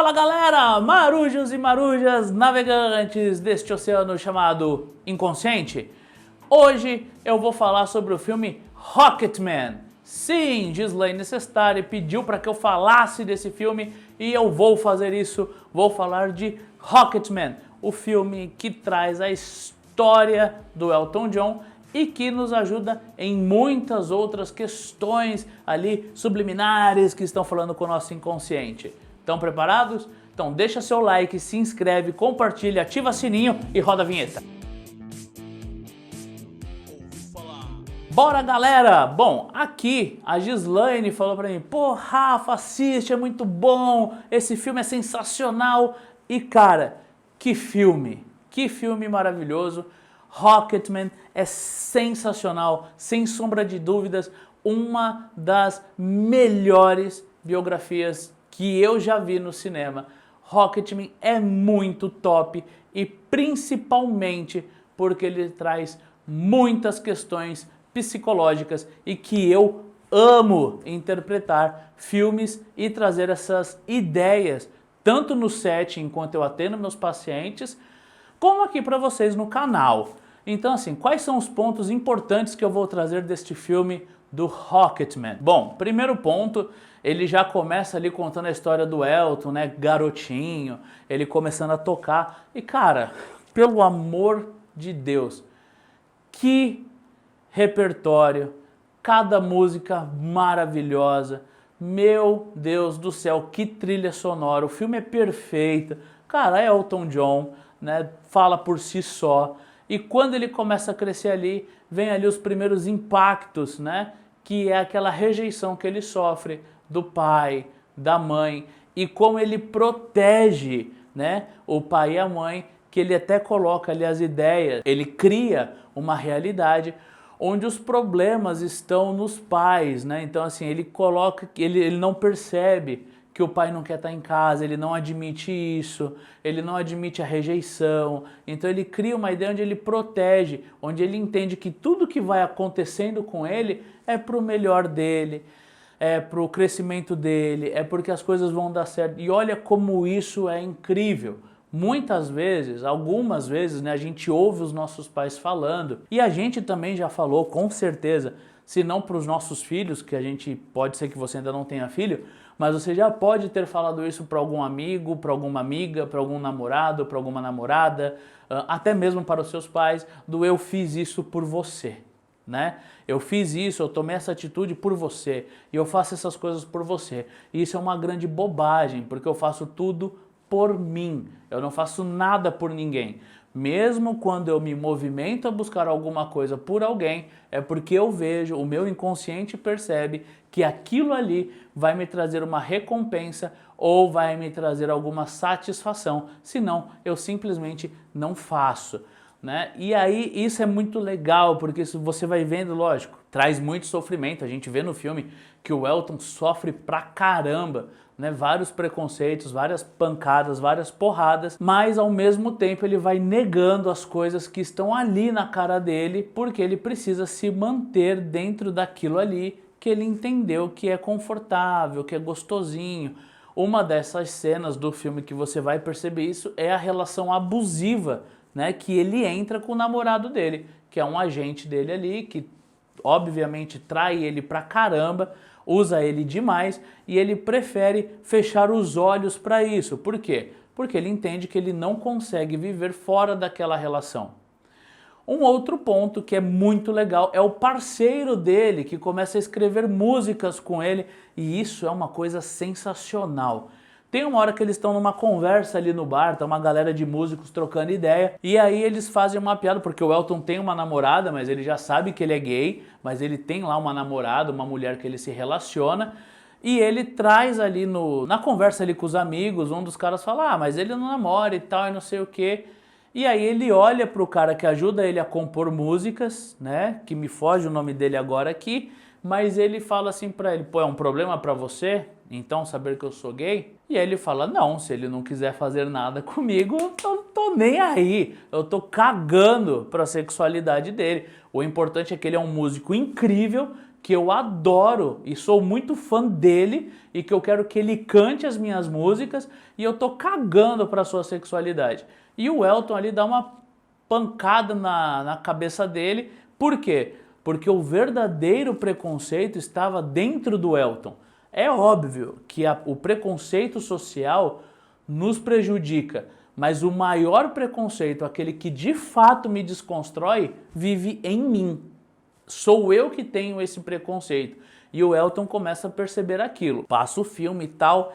Fala galera, marujos e marujas, navegantes deste oceano chamado inconsciente. Hoje eu vou falar sobre o filme Rocketman. Sim, Ghislaine Sestari pediu para que eu falasse desse filme e eu vou fazer isso. Vou falar de Rocketman, o filme que traz a história do Elton John e que nos ajuda em muitas outras questões ali subliminares que estão falando com o nosso inconsciente. Estão preparados? Então deixa seu like, se inscreve, compartilha, ativa sininho e roda a vinheta. Bora galera! Bom, aqui a Ghislaine falou pra mim: pô Rafa, assiste, é muito bom, esse filme é sensacional. E cara, que filme maravilhoso. Rocketman é sensacional, sem sombra de dúvidas, uma das melhores biografias que eu já vi no cinema. Rocketman é muito top e principalmente porque ele traz muitas questões psicológicas e que eu amo interpretar filmes e trazer essas ideias tanto no set enquanto eu atendo meus pacientes, como aqui para vocês no canal. Então assim, quais são os pontos importantes que eu vou trazer deste filme do Rocketman? Bom, primeiro ponto, ele já começa ali contando a história do Elton, né, garotinho, ele começando a tocar. E cara, pelo amor de Deus, que repertório, cada música maravilhosa, meu Deus do céu, que trilha sonora, o filme é perfeito, cara, é Elton John, né, fala por si só. E quando ele começa a crescer ali, vem ali os primeiros impactos, né, que é aquela rejeição que ele sofre do pai, da mãe, e como ele protege, né, o pai e a mãe, que ele até coloca ali as ideias, ele cria uma realidade onde os problemas estão nos pais, né? Então assim, ele coloca, ele não percebe que o pai não quer estar em casa, ele não admite isso, ele não admite a rejeição, então ele cria uma ideia onde ele protege, onde ele entende que tudo que vai acontecendo com ele é para o melhor dele, é para o crescimento dele, é porque as coisas vão dar certo. E olha como isso é incrível. Muitas vezes, algumas vezes, né, a gente ouve os nossos pais falando, e a gente também já falou, com certeza, se não para os nossos filhos, que a gente, pode ser que você ainda não tenha filho, mas você já pode ter falado isso para algum amigo, para alguma amiga, para algum namorado, para alguma namorada, até mesmo para os seus pais, do eu fiz isso por você, né? Eu fiz isso, eu tomei essa atitude por você, e eu faço essas coisas por você. E isso é uma grande bobagem, porque eu faço tudo por mim, eu não faço nada por ninguém. Mesmo quando eu me movimento a buscar alguma coisa por alguém, é porque eu vejo, o meu inconsciente percebe que aquilo ali vai me trazer uma recompensa ou vai me trazer alguma satisfação, senão eu simplesmente não faço, né? E aí isso é muito legal, porque isso você vai vendo, lógico, traz muito sofrimento. A gente vê no filme que o Elton sofre pra caramba, né? Vários preconceitos, várias pancadas, várias porradas, mas ao mesmo tempo ele vai negando as coisas que estão ali na cara dele, porque ele precisa se manter dentro daquilo ali que ele entendeu que é confortável, que é gostosinho. Uma dessas cenas do filme que você vai perceber isso é a relação abusiva, né, que ele entra com o namorado dele, que é um agente dele ali, que obviamente trai ele pra caramba, usa ele demais e ele prefere fechar os olhos para isso. Por quê? Porque ele entende que ele não consegue viver fora daquela relação. Um outro ponto que é muito legal é o parceiro dele, que começa a escrever músicas com ele, e isso é uma coisa sensacional. Tem uma hora que eles estão numa conversa ali no bar, tá uma galera de músicos trocando ideia, e aí eles fazem uma piada, porque o Elton tem uma namorada, mas ele já sabe que ele é gay, mas ele tem lá uma namorada, uma mulher que ele se relaciona, e ele traz ali na conversa ali com os amigos, um dos caras fala: ah, mas ele não namora e tal, e não sei o quê. E aí ele olha pro cara que ajuda ele a compor músicas, né, que me foge o nome dele agora aqui, mas ele fala assim pra ele: pô, é um problema pra você? então saber que eu sou gay? E aí ele fala, não, se ele não quiser fazer nada comigo, eu não tô nem aí, eu tô cagando pra sexualidade dele. O importante é que ele é um músico incrível, que eu adoro e sou muito fã dele e que eu quero que ele cante as minhas músicas e eu tô cagando pra sua sexualidade. E o Elton ali dá uma pancada na cabeça dele, por quê? Porque o verdadeiro preconceito estava dentro do Elton. É óbvio que o preconceito social nos prejudica, mas o maior preconceito, aquele que de fato me desconstrói, vive em mim. Sou eu que tenho esse preconceito. E o Elton começa a perceber aquilo. Passa o filme e tal.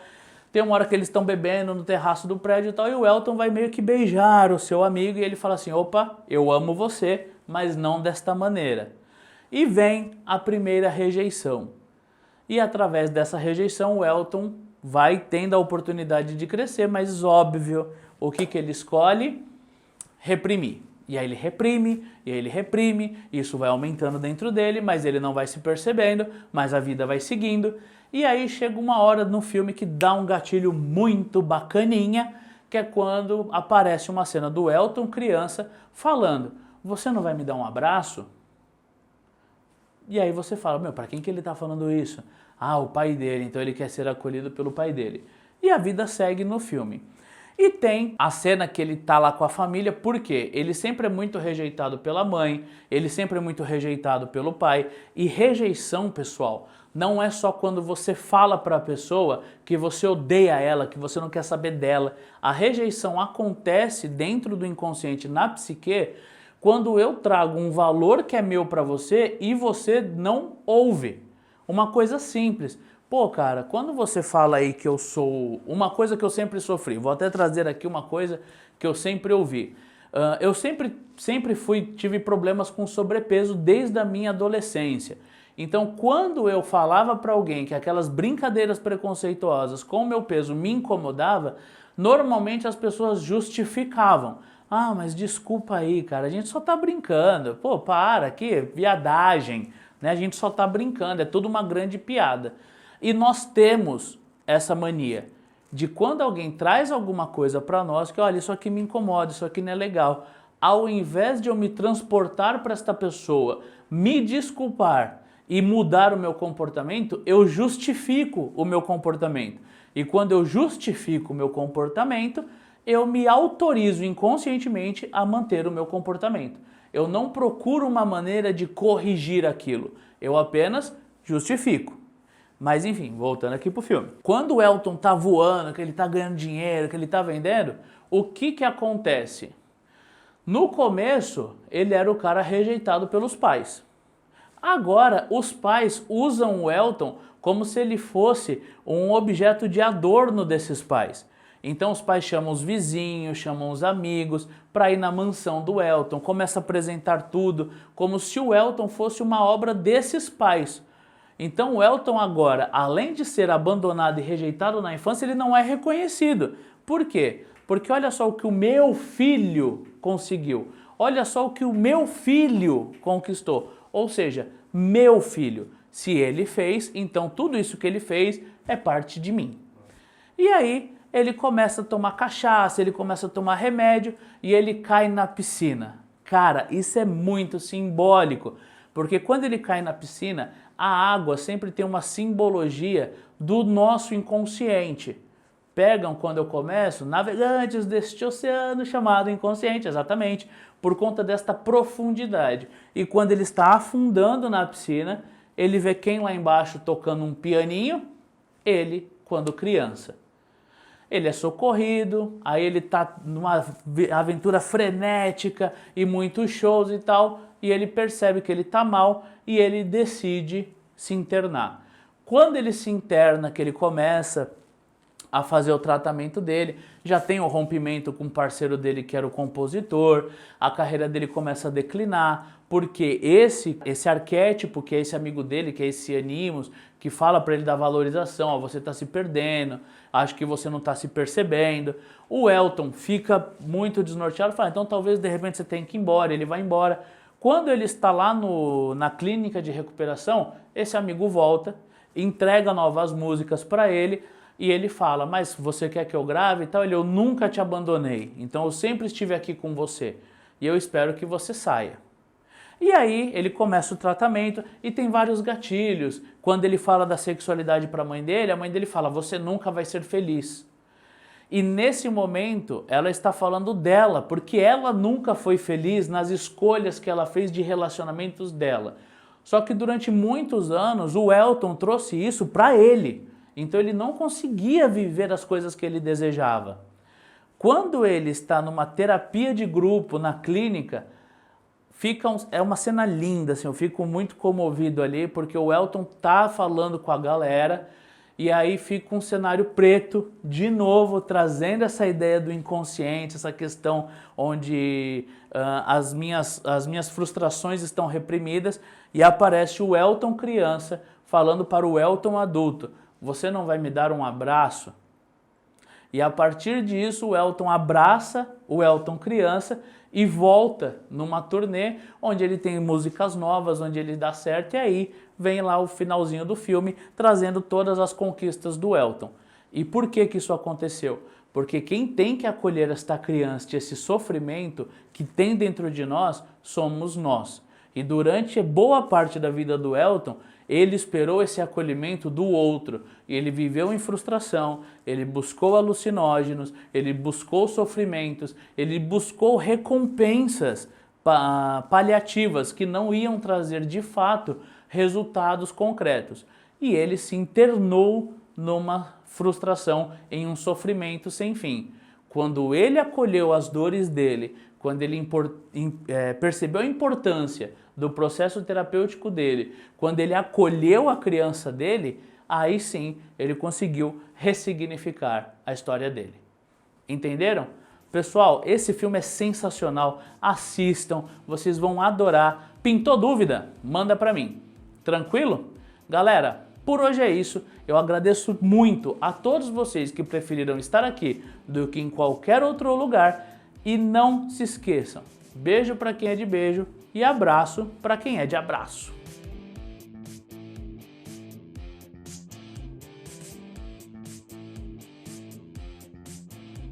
Tem uma hora que eles estão bebendo no terraço do prédio e tal, e o Elton vai meio que beijar o seu amigo e ele fala assim, opa, eu amo você, mas não desta maneira. E vem a primeira rejeição. E através dessa rejeição o Elton vai tendo a oportunidade de crescer, mas óbvio, o que ele escolhe? Reprimir. E aí ele reprime, e aí ele reprime, isso vai aumentando dentro dele, mas ele não vai se percebendo, mas a vida vai seguindo. E aí chega uma hora no filme que dá um gatilho muito bacaninha, que é quando aparece uma cena do Elton, criança, falando, você não vai me dar um abraço? E aí você fala, meu, para quem que ele tá falando isso? Ah, o pai dele, então ele quer ser acolhido pelo pai dele. E a vida segue no filme. E tem a cena que ele tá lá com a família, porque ele sempre é muito rejeitado pela mãe, ele sempre é muito rejeitado pelo pai. E rejeição, pessoal, não é só quando você fala para a pessoa que você odeia ela, que você não quer saber dela. A rejeição acontece dentro do inconsciente, na psique, quando eu trago um valor que é meu para você e você não ouve. Uma coisa simples. Pô, cara, quando você fala aí que eu sou... Uma coisa que eu sempre sofri, vou até trazer aqui uma coisa que eu sempre ouvi. Eu sempre tive problemas com sobrepeso desde a minha adolescência. Então, quando eu falava para alguém que aquelas brincadeiras preconceituosas com o meu peso me incomodava, normalmente as pessoas justificavam. Ah, mas desculpa aí, cara, a gente só tá brincando. Pô, para, que viadagem, né? A gente só tá brincando, é tudo uma grande piada. E nós temos essa mania de quando alguém traz alguma coisa para nós, que olha, isso aqui me incomoda, isso aqui não é legal. Ao invés de eu me transportar para esta pessoa, me desculpar e mudar o meu comportamento, eu justifico o meu comportamento. E quando eu justifico o meu comportamento, eu me autorizo inconscientemente a manter o meu comportamento. Eu não procuro uma maneira de corrigir aquilo, eu apenas justifico. Mas enfim, voltando aqui pro filme. Quando o Elton tá voando, que ele tá ganhando dinheiro, que ele tá vendendo, o que acontece? No começo, ele era o cara rejeitado pelos pais. Agora, os pais usam o Elton como se ele fosse um objeto de adorno desses pais. Então os pais chamam os vizinhos, chamam os amigos para ir na mansão do Elton, começa a apresentar tudo como se o Elton fosse uma obra desses pais. Então o Elton agora, além de ser abandonado e rejeitado na infância, ele não é reconhecido. Por quê? Porque olha só o que o meu filho conseguiu. Olha só o que o meu filho conquistou. Ou seja, meu filho. Se ele fez, então tudo isso que ele fez é parte de mim. E aí ele começa a tomar cachaça, ele começa a tomar remédio e ele cai na piscina. Cara, isso é muito simbólico. Porque quando ele cai na piscina, a água sempre tem uma simbologia do nosso inconsciente. Pegam quando eu começo, navegantes deste oceano chamado inconsciente, exatamente, por conta desta profundidade. E quando ele está afundando na piscina, ele vê quem lá embaixo tocando um pianinho? Ele, quando criança. Ele é socorrido, aí ele tá numa aventura frenética e muitos shows e tal, e ele percebe que ele tá mal e ele decide se internar. Quando ele se interna, que ele começa a fazer o tratamento dele, já tem o rompimento com o parceiro dele que era o compositor, a carreira dele começa a declinar, porque esse arquétipo que é esse amigo dele, que é esse Animus, que fala para ele da valorização, ó, você está se perdendo, acho que você não está se percebendo. O Elton fica muito desnorteado, fala, então talvez de repente você tenha que ir embora, ele vai embora. Quando ele está lá na clínica de recuperação, esse amigo volta entrega novas músicas para ele e ele fala, mas você quer que eu grave e tal? Eu nunca te abandonei, então eu sempre estive aqui com você e eu espero que você saia. E aí ele começa o tratamento e tem vários gatilhos. Quando ele fala da sexualidade para a mãe dele fala, você nunca vai ser feliz. E nesse momento ela está falando dela, porque ela nunca foi feliz nas escolhas que ela fez de relacionamentos dela. Só que durante muitos anos o Elton trouxe isso para ele. Então ele não conseguia viver as coisas que ele desejava. Quando ele está numa terapia de grupo na clínica, é uma cena linda, assim, eu fico muito comovido ali, porque o Elton tá falando com a galera e aí fica um cenário preto, de novo, trazendo essa ideia do inconsciente, essa questão onde as minhas frustrações estão reprimidas e aparece o Elton criança falando para o Elton adulto, você não vai me dar um abraço? E a partir disso o Elton abraça o Elton criança e volta numa turnê onde ele tem músicas novas, onde ele dá certo e aí vem lá o finalzinho do filme trazendo todas as conquistas do Elton. E por que que isso aconteceu? Porque quem tem que acolher esta criança, esse sofrimento que tem dentro de nós, somos nós. E durante boa parte da vida do Elton, ele esperou esse acolhimento do outro, e ele viveu em frustração, ele buscou alucinógenos, ele buscou sofrimentos, ele buscou recompensas paliativas que não iam trazer de fato resultados concretos. E ele se internou numa frustração, em um sofrimento sem fim. Quando ele acolheu as dores dele, quando ele percebeu a importância do processo terapêutico dele, quando ele acolheu a criança dele, aí sim ele conseguiu ressignificar a história dele. Entenderam? Pessoal, esse filme é sensacional, assistam, vocês vão adorar. Pintou dúvida? Manda pra mim. Tranquilo? Galera, por hoje é isso. Eu agradeço muito a todos vocês que preferiram estar aqui do que em qualquer outro lugar. E não se esqueçam, beijo para quem é de beijo e abraço para quem é de abraço.